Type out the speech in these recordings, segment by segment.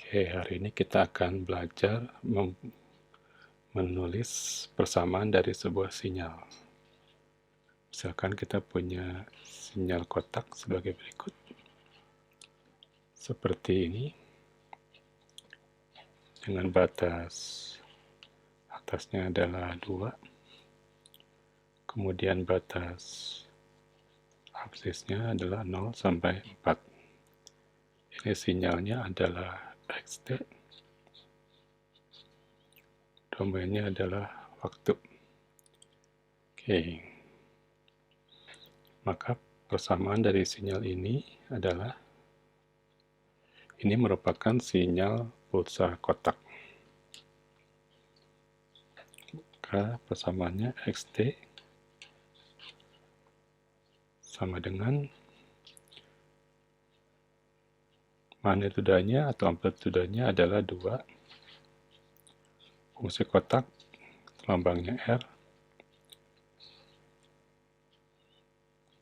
Oke, hari ini kita akan belajar menulis persamaan dari sebuah sinyal. Misalkan kita punya sinyal kotak sebagai berikut. Seperti ini. Dengan batas atasnya adalah 2. Kemudian batas absisnya adalah 0 sampai 4. Ini sinyalnya adalah xt. Domainnya adalah waktu. Oke. Maka persamaan dari sinyal ini adalah ini merupakan sinyal pulsa kotak. Maka persamaannya xt sama dengan magnitudanya atau amplitudanya adalah 2. Fungsi kotak lambangnya R.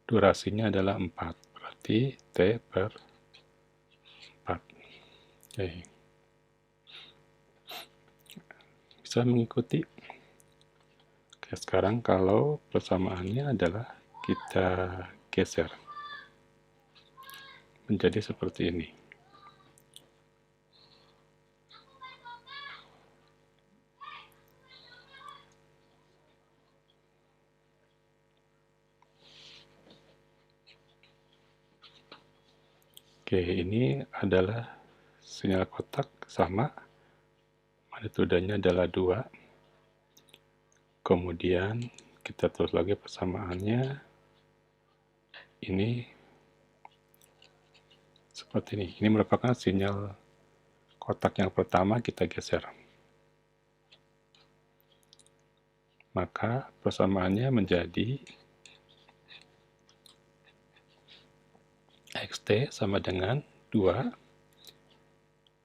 Durasinya adalah 4. Berarti T per 4. Oke. Bisa mengikuti. Oke, sekarang kalau persamaannya adalah kita geser menjadi seperti ini. Oke, ini adalah sinyal kotak sama, magnitudanya adalah 2. Kemudian kita terus lagi persamaannya. Ini seperti ini. Ini merupakan sinyal kotak yang pertama kita geser. Maka persamaannya menjadi xt sama dengan 2.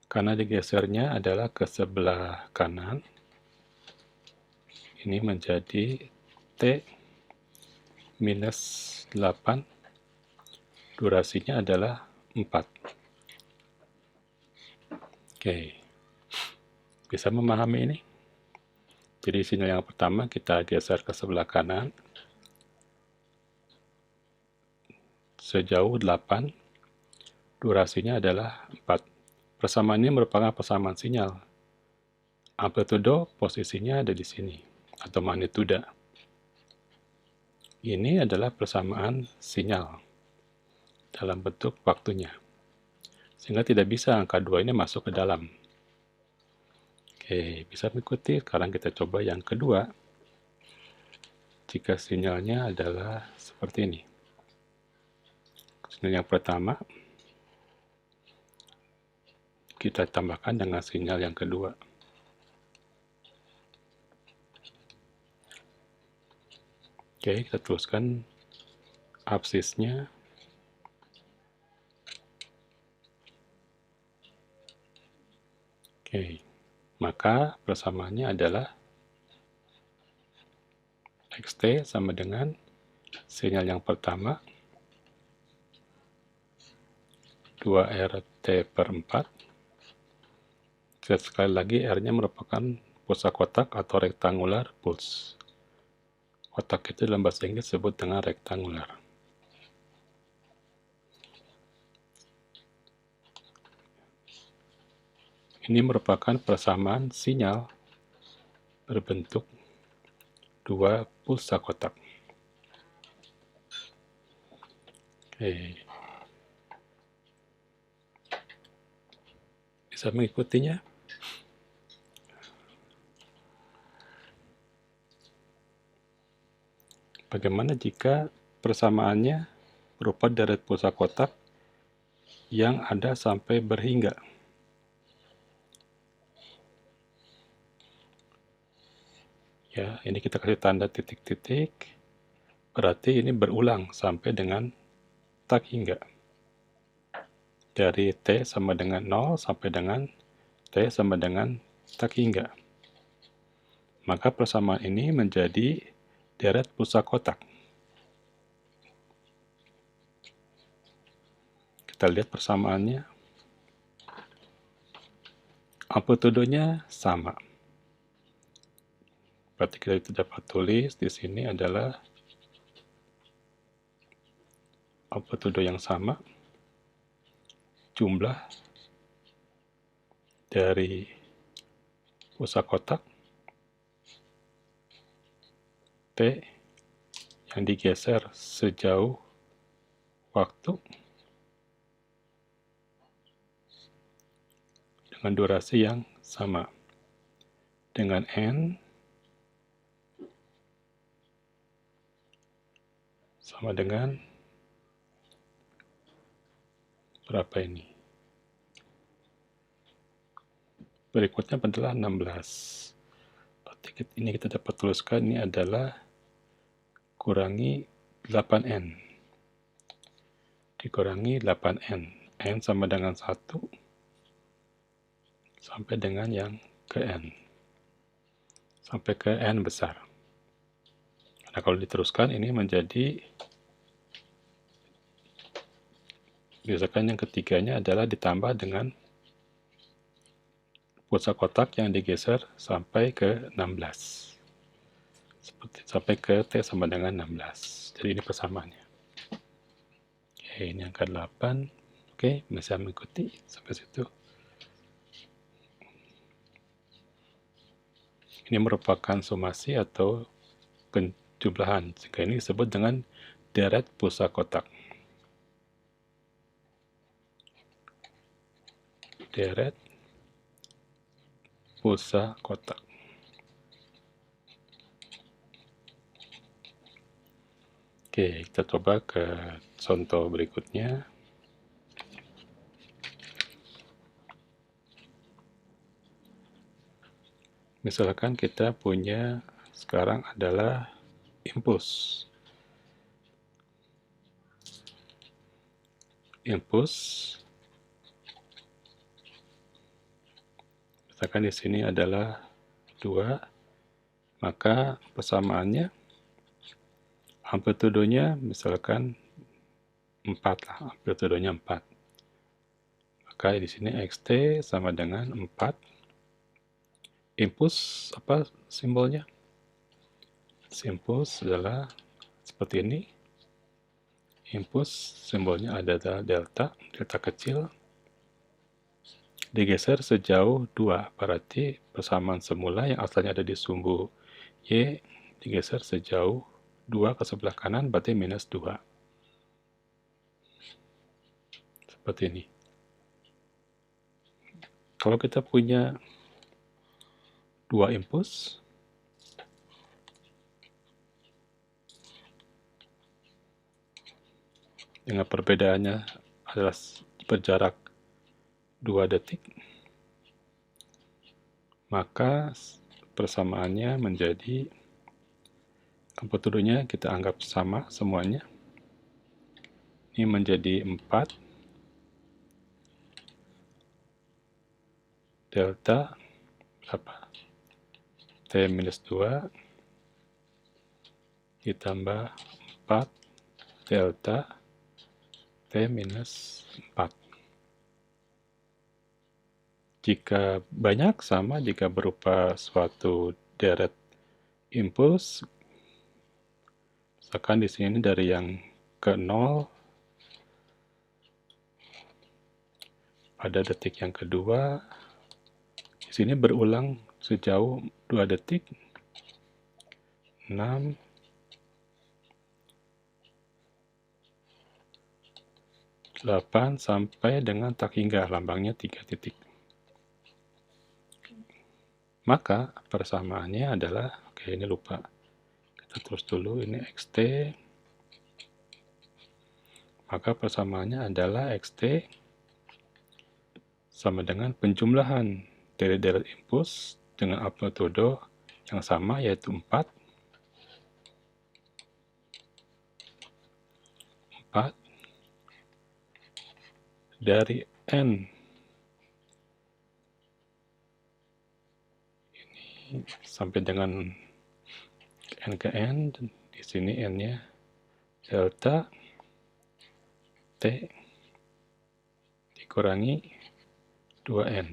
Karena digesernya adalah ke sebelah kanan. Ini menjadi T minus 8. Durasinya adalah 4. Oke. Bisa memahami ini? Jadi sinyal yang pertama kita geser ke sebelah kanan. Sejauh 8. Durasinya adalah 4. Persamaan ini merupakan persamaan sinyal. Amplitudo posisinya ada di sini, atau magnituda. Ini adalah persamaan sinyal dalam bentuk waktunya. Sehingga tidak bisa angka 2 ini masuk ke dalam. Oke, bisa mengikuti. Sekarang kita coba yang kedua. Jika sinyalnya adalah seperti ini. Sinyal yang pertama, kita tambahkan dengan sinyal yang kedua. Oke, kita teruskan absisnya. Oke, maka persamaannya adalah xt sama dengan sinyal yang pertama 2RT per 4. Sekali lagi, R-nya merupakan pulsa kotak atau rectangular pulse. Kotak itu dalam bahasa Inggris disebut dengan rectangular. Ini merupakan persamaan sinyal berbentuk 2 pulsa kotak. Oke. Bisa mengikutinya? Bagaimana jika persamaannya berupa deret pulsa kotak yang ada sampai berhingga? Ya, ini kita kasih tanda titik-titik, berarti ini berulang sampai dengan tak hingga. Dari T sama dengan 0 sampai dengan T sama dengan tak hingga. Maka persamaan ini menjadi deret pulsa kotak. Kita lihat persamaannya. amplitudonya sama. Berarti kita dapat tulis di sini adalah amplitudo yang sama, jumlah dari pusat kotak T yang digeser sejauh waktu dengan durasi yang sama, dengan N sama dengan berapa ini? Berikutnya adalah 16. Berarti ini kita dapat tuliskan ini adalah kurangi 8N. Dikurangi 8N. N sama dengan 1 sampai dengan yang ke N. Sampai ke N besar. Nah, kalau diteruskan ini menjadi, misalkan yang ketiganya adalah ditambah dengan pusat kotak yang digeser sampai ke 16. Seperti sampai ke T sama dengan 16. Jadi ini persamaannya. Oke, ini angka 8. Oke, bisa mengikuti sampai situ. Ini merupakan somasi atau penjumlahan, sehingga ini disebut dengan deret pusat kotak. Deret pusat kotak. Oke, kita coba ke contoh berikutnya. Misalkan kita punya sekarang adalah impuls. Misalkan di sini adalah 2, maka persamaannya amplitudonya misalkan 4 lah, amplitudonya 4. Maka di sini XT sama dengan 4. Impuls apa simbolnya? Impuls adalah seperti ini. Impuls simbolnya adalah delta kecil, digeser sejauh 2, berarti persamaan semula yang asalnya ada di sumbu Y digeser sejauh 2 ke sebelah kanan, berarti minus 2. Seperti ini. Kalau kita punya 2 impuls, dengan perbedaannya adalah berjarak 2 detik, maka persamaannya menjadi amplitudonya kita anggap sama semuanya. Ini menjadi 4 delta berapa? T minus 2 ditambah 4 delta T minus 4. Jika banyak sama, jika berupa suatu deret impuls, misalkan di sini dari yang ke 0 pada detik yang kedua, di sini berulang sejauh 2 detik, 6, 8 sampai dengan tak hingga lambangnya 3 titik. Maka persamaannya adalah, oke ini lupa, kita terus dulu, ini XT, maka persamaannya adalah XT sama dengan penjumlahan dari deret impuls dengan amplitudo yang sama, yaitu 4 dari N. Ini sampai dengan N ke N, di sini N-nya delta T dikurangi 2N.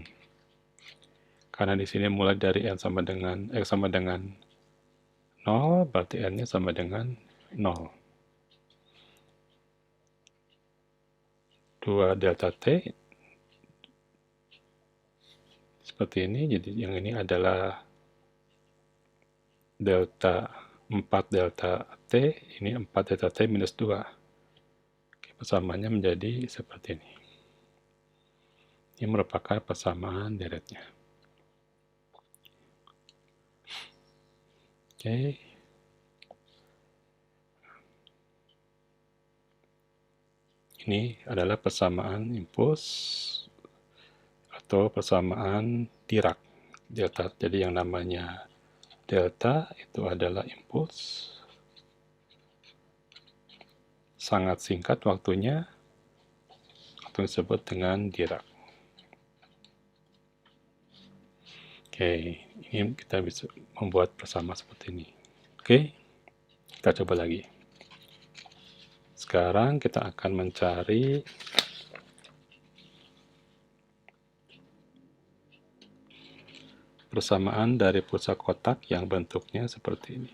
Karena di sini mulai dari N sama dengan X sama dengan 0, berarti N-nya sama dengan 0. 2 delta T seperti ini, jadi yang ini adalah delta 4 delta T, ini 4 delta T minus 2. Oke, persamaannya menjadi seperti ini. Ini merupakan persamaan deretnya. Oke. Ini adalah persamaan impuls atau persamaan Dirac delta. Jadi yang namanya delta itu adalah impuls, sangat singkat waktunya, atau disebut dengan Dirac. Oke, ini kita bisa membuat persamaan seperti ini. Oke, kita coba lagi. Sekarang kita akan mencari persamaan dari pusat kotak yang bentuknya seperti ini.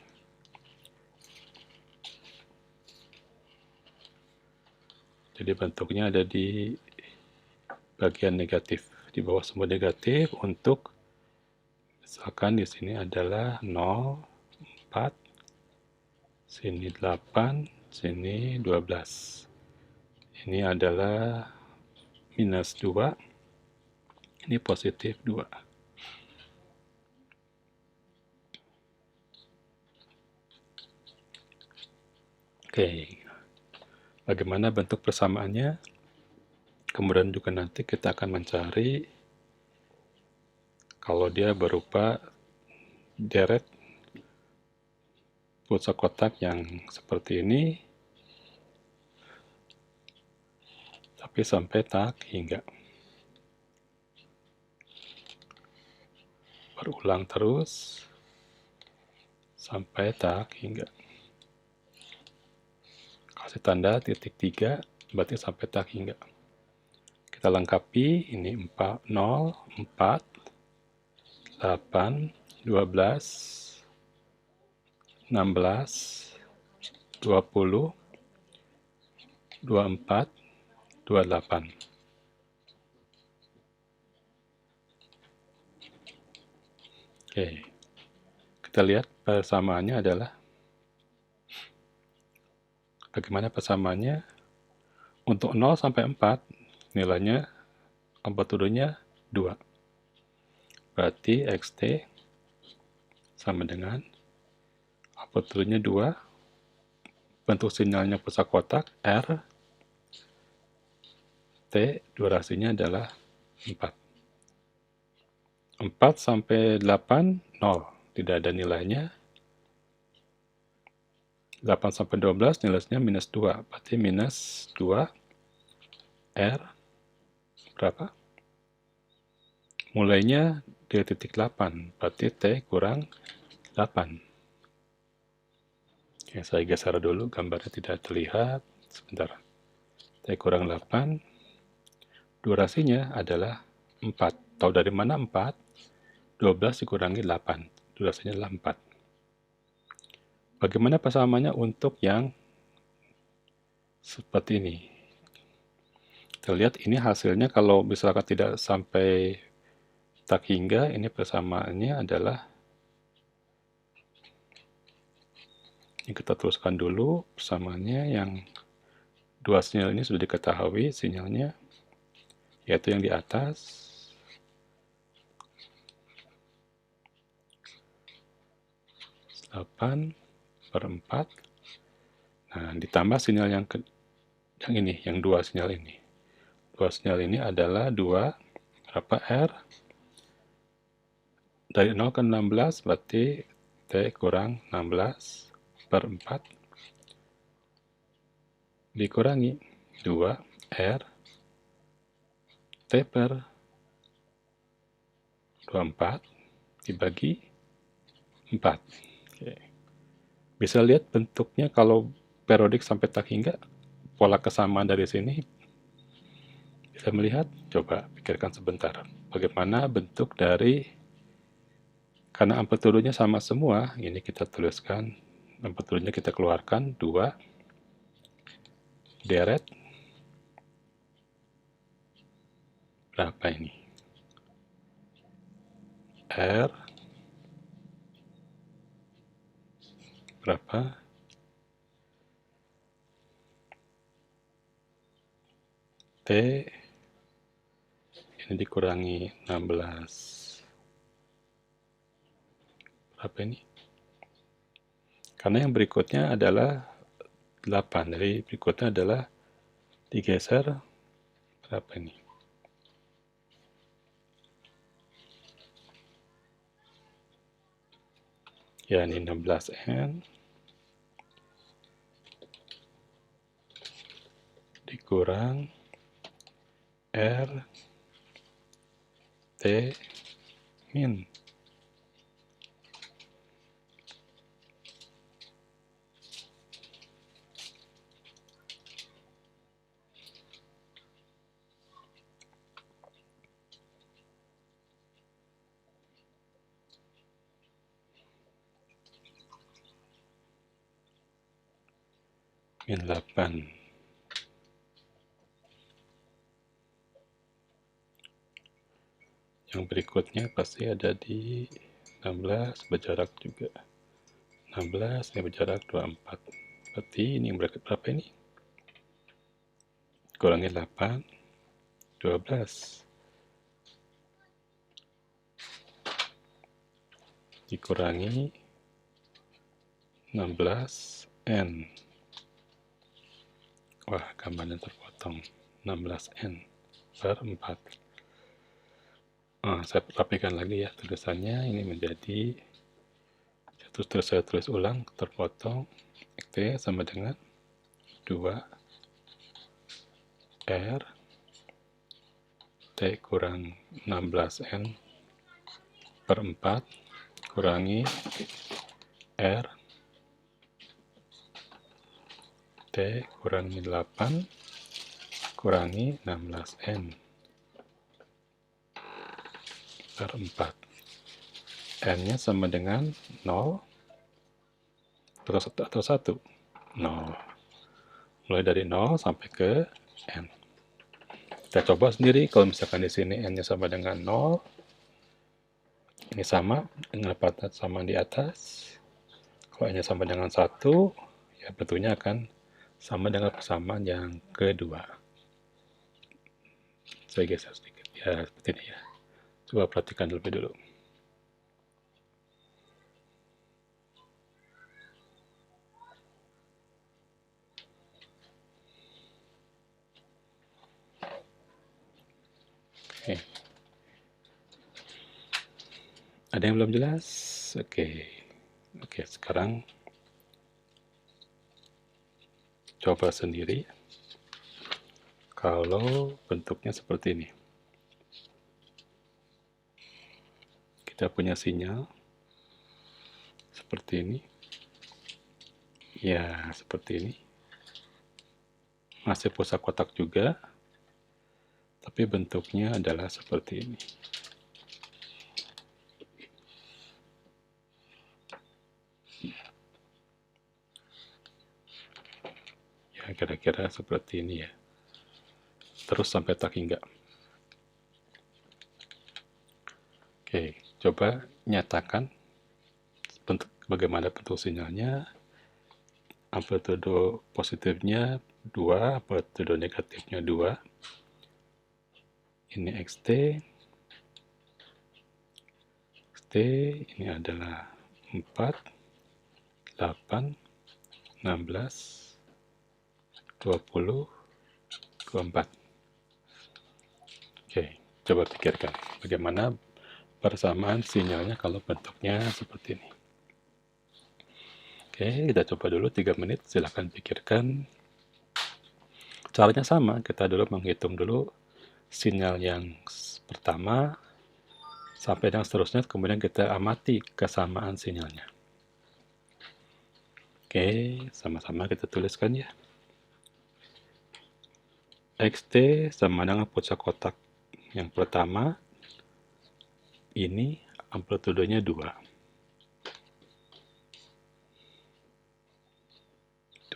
Jadi bentuknya ada di bagian negatif, di bawah sumbu negatif. Untuk misalkan di sini adalah 0, 4, sini 8, sini 12. Ini adalah minus 2, ini positif 2. Oke, bagaimana bentuk persamaannya? Kemudian juga nanti kita akan mencari kalau dia berupa deret pusat kotak yang seperti ini, tapi sampai tak hingga. Berulang terus sampai tak hingga. Kasih tanda titik 3, berarti sampai tak hingga. Kita lengkapi, ini 4, 0, 4, 8, 12, 16, 20, 24, 28. Oke, kita lihat persamaannya adalah bagaimana persamaannya. Untuk 0 sampai 4, nilainya amplitudonya 2. Berarti XT sama dengan amplitudonya 2. Bentuk sinyalnya pusat kotak R. T, durasinya adalah 4. 4 sampai 8, 0. Tidak ada nilainya. 8 sampai 12 nilainya minus 2. Berarti minus 2 R berapa? Mulainya di titik 8. Berarti T kurang 8. Oke, saya geser dulu, gambarnya tidak terlihat. Sebentar. T kurang 8. Durasinya adalah 4. Tahu dari mana 4? 12 dikurangi 8. Durasinya adalah 4. Bagaimana persamaannya untuk yang seperti ini? Kita lihat ini hasilnya kalau misalkan tidak sampai tak hingga, ini persamaannya adalah, ini kita teruskan dulu persamaannya. Yang dua sinyal ini sudah diketahui sinyalnya, yaitu yang di atas. Delapan per 4. Nah, ditambah sinyal yang ini, yang dua sinyal ini. Dua sinyal ini adalah 2 berapa R? Dari 0 ke 16 berarti T kurang 16 per 4 dikurangi 2 R T per 24 dibagi 4. Oke. Bisa lihat bentuknya kalau periodik sampai tak hingga, pola kesamaan dari sini bisa melihat. Coba pikirkan sebentar, bagaimana bentuk dari Karena amplitudenya sama semua, ini kita tuliskan, amplitudenya kita keluarkan, 2, deret, berapa ini? R, berapa? T, ini dikurangi 16, berapa ini? Karena yang berikutnya adalah 8, jadi berikutnya adalah digeser, berapa ini? Ya, ini 16N dikurang R T min. Min 8. Yang berikutnya pasti ada di 16 berjarak juga. 16 ini berjarak 24. Berarti ini yang berapa ini? Kurangi 8, 12. Dikurangi 16N. Wah, gambarnya terpotong. 16N per 4. Saya rapikan lagi ya tulisannya. Ini menjadi, terus saya tulis ulang, terpotong. T sama dengan 2 R T kurang 16N per 4 kurangi R T kurangi 8 kurangi 16N per 4. N-nya sama dengan 0 atau 1? 0. Mulai dari 0 sampai ke N. Kita coba sendiri, kalau misalkan di sini N-nya sama dengan 0, ini sama, dengan sama di atas. Kalau N-nya sama dengan 1, ya bentuknya akan sama dengan persamaan yang kedua. Saya geser sedikit, ya seperti ini ya. Coba perhatikan lebih dulu. Oke. Ada yang belum jelas? Oke, sekarang coba sendiri kalau bentuknya seperti ini. Kita punya sinyal seperti ini. Ya, seperti ini. Masih pusat kotak juga, tapi bentuknya adalah seperti ini. Ya, kira-kira seperti ini ya. Terus sampai tak hingga. Oke, coba nyatakan bagaimana bentuk sinyalnya. Amplitudo positifnya 2, amplitudo negatifnya 2. Ini XT. XT ini adalah 4, 8, 16, 20, 24. Oke, coba pikirkan bagaimana persamaan sinyalnya kalau bentuknya seperti ini. Oke, kita coba dulu 3 menit, silahkan pikirkan. Caranya sama, kita dulu menghitung dulu sinyal yang pertama sampai yang seterusnya, kemudian kita amati kesamaan sinyalnya. Oke, sama-sama kita tuliskan ya. XT sama dengan pusat kotak yang pertama, ini amplitudenya 2.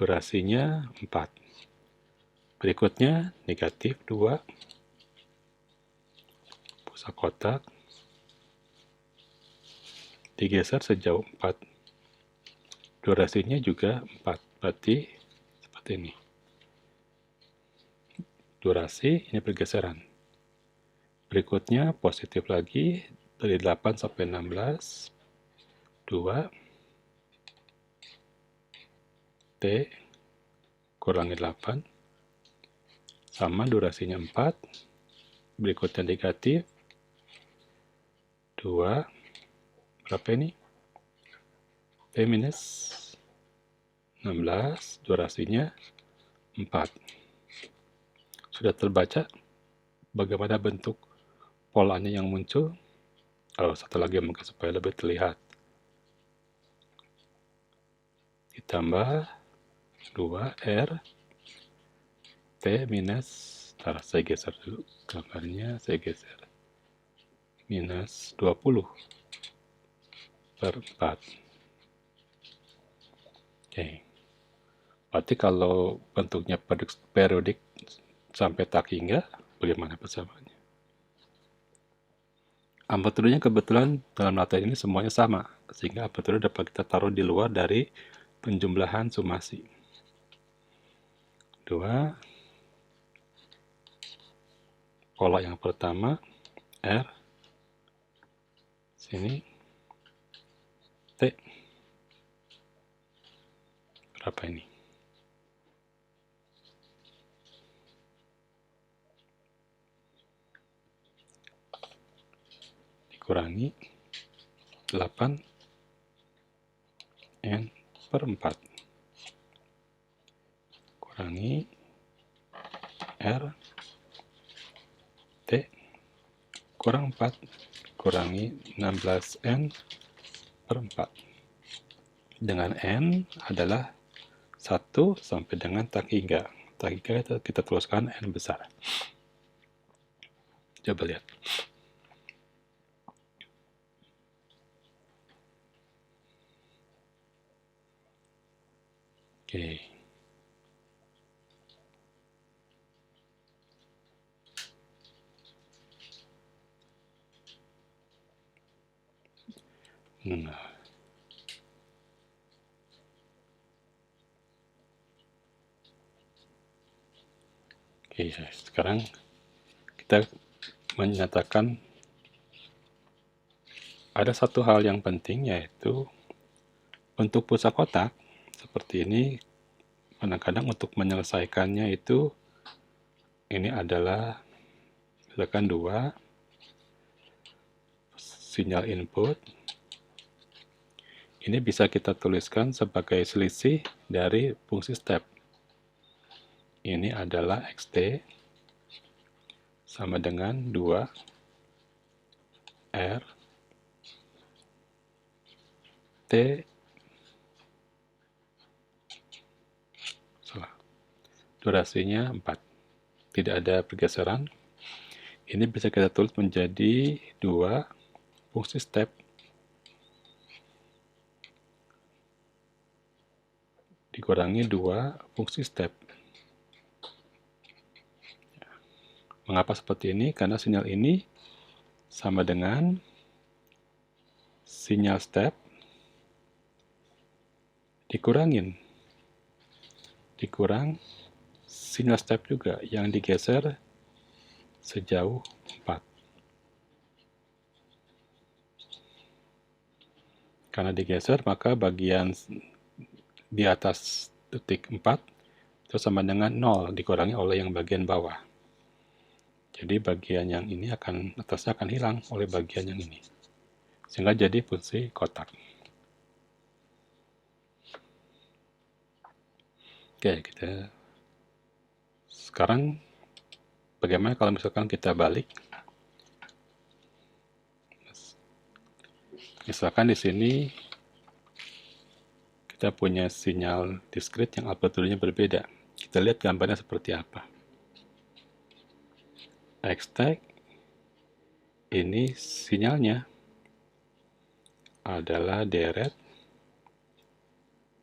durasinya 4. Berikutnya negatif 2, pusat kotak, digeser sejauh 4. Durasinya juga 4, berarti seperti ini. Durasi, ini pergeseran. Berikutnya positif lagi, dari 8 sampai 16, 2, T, kurangi 8, sama durasinya 4. Berikutnya negatif, 2, berapa ini? T minus 16, durasinya 4. Sudah terbaca bagaimana bentuk polanya yang muncul? Satu lagi mungkin supaya lebih terlihat. Ditambah 2R T minus, saya geser dulu gambarnya, saya geser. Minus 20 per 4. Oke. Berarti kalau bentuknya periodik sampai tak hingga, bagaimana persamaannya? Amplitudonya kebetulan dalam latihan ini semuanya sama, sehingga amplitudo dapat kita taruh di luar dari penjumlahan sumasi. 2, pola yang pertama, R, sini, T, berapa ini? Kurangi 8 N per 4. Kurangi R T kurang 4. Kurangi 16 N per 4. Dengan N adalah 1 sampai dengan tak hingga. Tak hingga kita tuliskan N besar. Coba lihat. Oke. Nah. Oke, sekarang kita menyatakan ada satu hal yang penting, yaitu untuk pusat kotak seperti ini. Kadang-kadang untuk menyelesaikannya itu, ini adalah misalkan 2 sinyal input. Ini bisa kita tuliskan sebagai selisih dari fungsi step. Ini adalah xt sama dengan 2 R T durasinya 4. Tidak ada pergeseran. Ini bisa kita tulis menjadi 2 fungsi step dikurangi 2 fungsi step. Mengapa seperti ini? Karena sinyal ini sama dengan sinyal step dikurang sinyal step juga yang digeser sejauh 4. Karena digeser, maka bagian di atas detik 4 itu sama dengan 0 dikurangi oleh yang bagian bawah. Jadi bagian yang ini atasnya akan hilang oleh bagian yang ini. Sehingga jadi fungsi kotak. Oke, kita sekarang bagaimana kalau misalkan kita balik? Misalkan di sini kita punya sinyal diskrit yang amplitudenya berbeda. Kita lihat gambarnya seperti apa. X-tag, ini sinyalnya adalah deret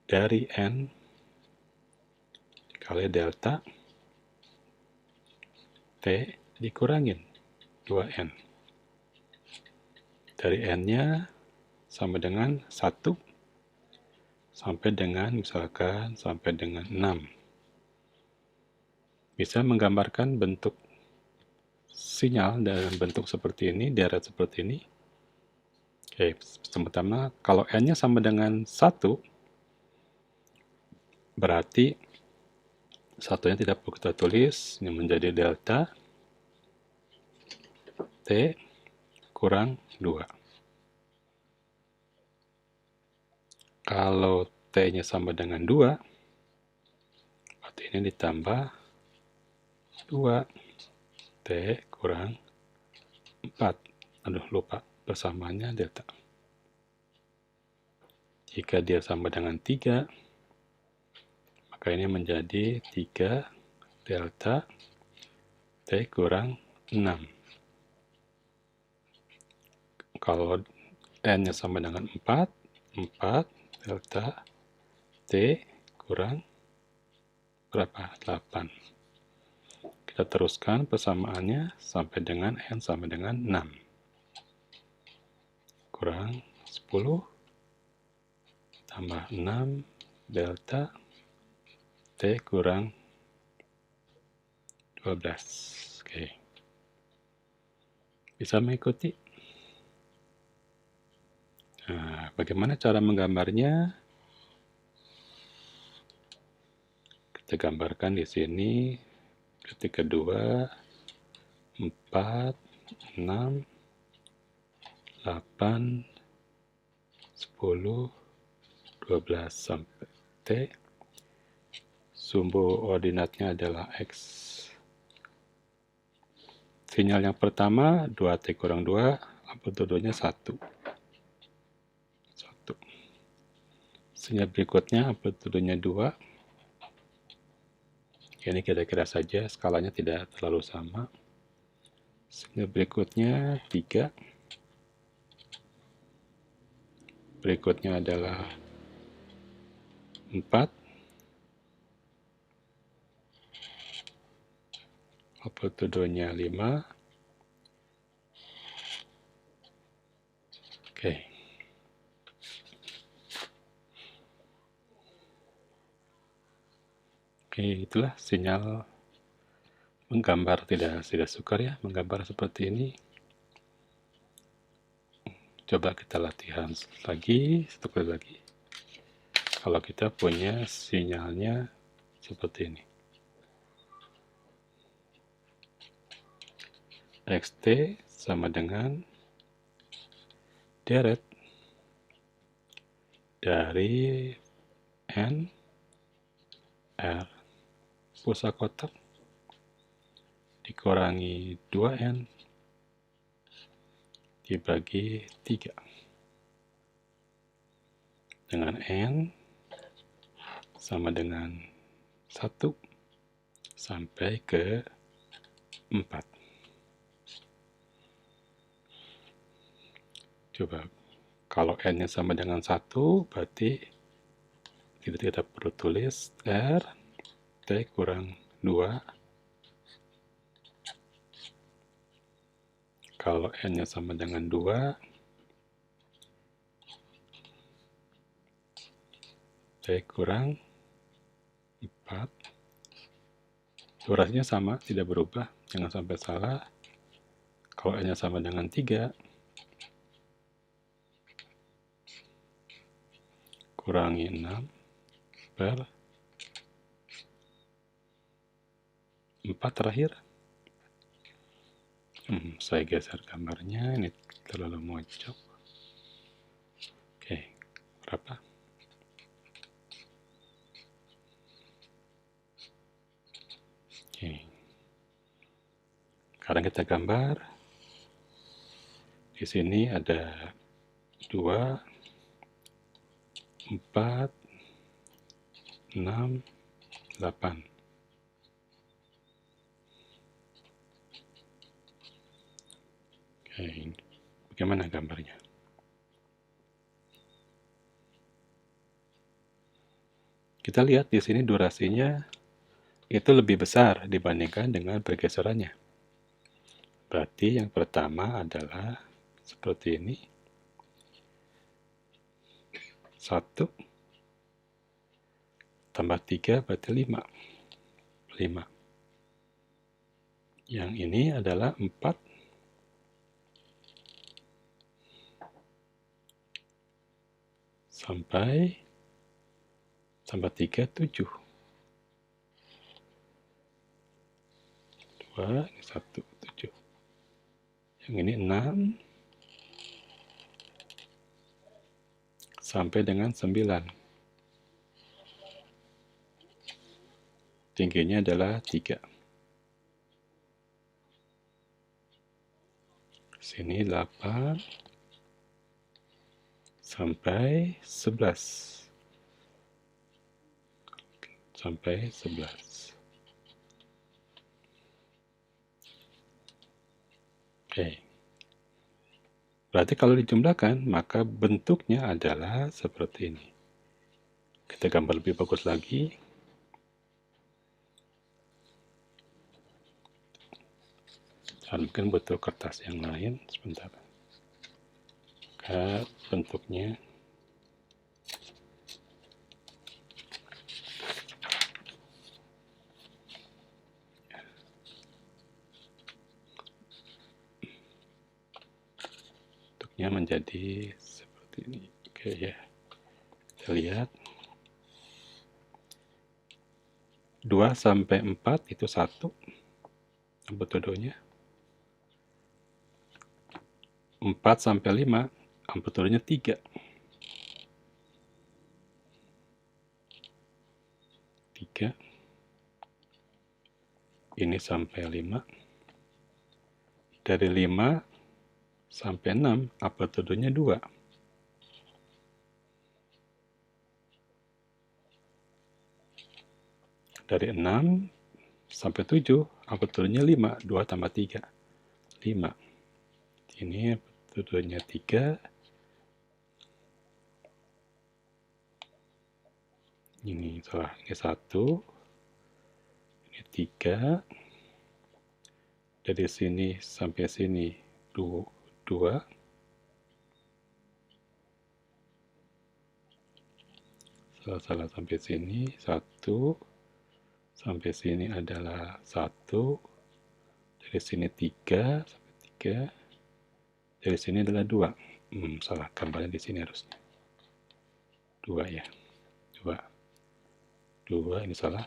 dari N kali delta T dikurangin 2N. Dari N-nya sama dengan 1 sampai dengan misalkan sampai dengan 6. Bisa menggambarkan bentuk sinyal dalam bentuk seperti ini, deret seperti ini. Oke, pertama kalau N-nya sama dengan 1, berarti satunya tidak perlu kita tulis, ini menjadi delta T kurang 2. Kalau T-nya sama dengan 2, berarti ini ditambah 2, T kurang 4. Aduh, lupa, persamaannya delta. Jika dia sama dengan 3, maka ini menjadi 3 delta T kurang 6. Kalau N-nya sama dengan 4 delta T kurang berapa? 8. Kita teruskan persamaannya sampai dengan N sama dengan 6. Kurang 10 tambah 6 delta T kurang 12. Oke. Bisa mengikuti? Nah, bagaimana cara menggambarnya? Kita gambarkan di sini detik kedua 4, 6, 8, 10, 12 sampai T. Sumbu ordinatnya adalah X. Sinyal yang pertama 2T kurang 2, amplitudonya 1. Sinyal berikutnya amplitudenya 2. Ini kira-kira saja, skalanya tidak terlalu sama. Sinyal berikutnya 3. Berikutnya adalah 4. Amplitudenya 5. Oke. Oke, itulah sinyal menggambar tidak sukar ya, menggambar seperti ini. Coba kita latihan lagi, satu kali lagi. Kalau kita punya sinyalnya seperti ini. XT sama dengan deret dari N R pulsa kotak dikurangi 2N dibagi 3 dengan N sama dengan 1 sampai ke 4. Coba, kalau N-nya sama dengan 1, berarti kita perlu tulis R T kurang 2. Kalau N-nya sama dengan 2, T kurang 4. Durasinya sama, tidak berubah, jangan sampai salah. Kalau N-nya sama dengan 3, kurangi 6 per 4 terakhir. Saya geser gambarnya, ini terlalu mojok. Oke, berapa? Oke. Sekarang kita gambar. Di sini ada 2, 4, 6, 8. Oke, bagaimana gambarnya? Kita lihat di sini durasinya itu lebih besar dibandingkan dengan pergeserannya. Berarti yang pertama adalah seperti ini. 1 tambah 3 berarti 5. 5. Yang ini adalah 4 sampai tambah 3, 7. 2, 1, 7. Yang ini 6 sampai dengan 9. Tingginya adalah 3. Sini 8 sampai 11. Sampai 11. Oke. Berarti kalau dijumlahkan, maka bentuknya adalah seperti ini. Kita gambar lebih bagus lagi. Dan mungkin butuh kertas yang lain. Sebentar. Maka bentuknya menjadi seperti ini. Oke ya. Kita lihat. 2 sampai 4 itu 1. Amplitudonya. 4 sampai 5 amplitudonya 3. 3. Ini sampai 5. Dari 5 sampai 6 amplitudonya 2. Dari 6 sampai 7 amplitudonya 5. 2 tambah 3 5. Ini amplitudonya 3. Ini salah, ini 1. Ini 3. Dari sini sampai sini 2. Salah sampai sini 1. Sampai sini adalah 1. Dari sini 3 sampai 3. Dari sini adalah 2. Salah, gambarnya di sini harusnya 2 ya. 2. Ini salah.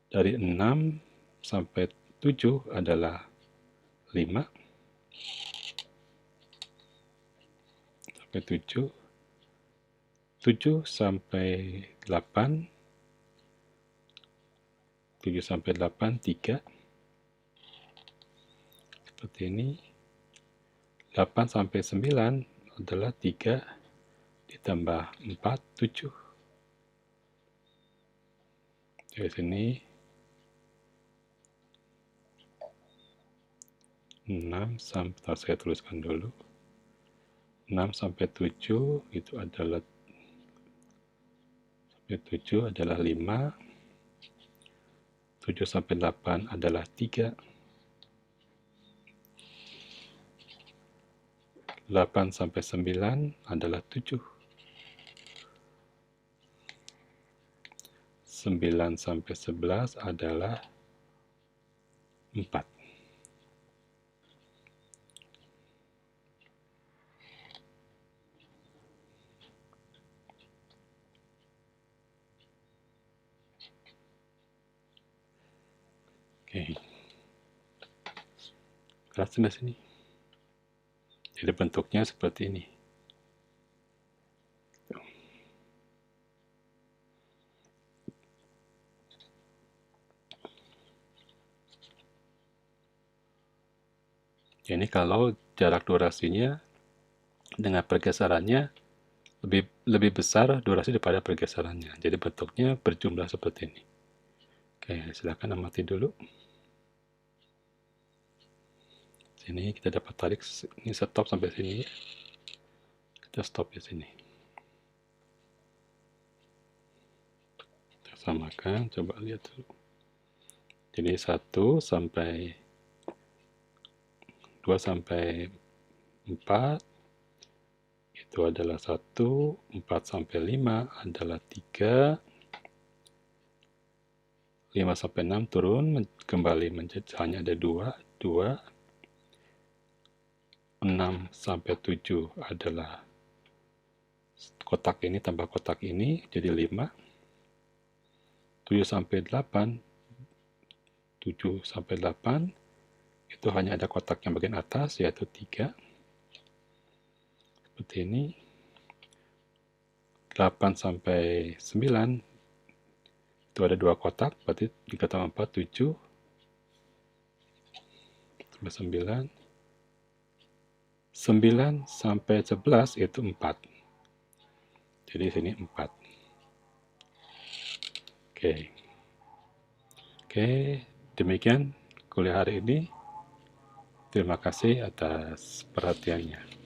Dari 6 sampai 7 adalah 5. Sampai 7. 7 sampai 8. 7 sampai 8, 3. Seperti ini. 8 sampai 9 adalah 3 ditambah 4, 7. Dari sini 6 sampai, saya tuliskan dulu. 6 sampai 7 itu adalah 5. 7 sampai 8 adalah 3. 8 sampai 9 adalah 7. 9 sampai 11 adalah 4. Oke. Kelas di sini. Jadi bentuknya seperti ini. Ini kalau jarak durasinya dengan pergeserannya lebih besar durasi daripada pergeserannya. Jadi bentuknya berjumlah seperti ini. Oke, silakan amati dulu. Sini kita dapat tarik, ini stop sampai sini. Kita stop di sini. Kita samakan, coba lihat dulu. Jadi 1 sampai 2 sampai 4 itu adalah 1, 4 sampai 5 adalah 3, 5 sampai 6 turun kembali menjadi hanya ada 2, 6 sampai 7 adalah kotak ini tambah kotak ini jadi 5, 7 sampai 8, 7 sampai 8 itu hanya ada kotak yang bagian atas yaitu 3, seperti ini. 8 sampai 9 itu ada 2 kotak, berarti 3 tambah 4, 7 tambah 9, 9 sampai 11 itu 4, jadi sini 4. Oke, demikian kuliah hari ini. Terima kasih atas perhatiannya.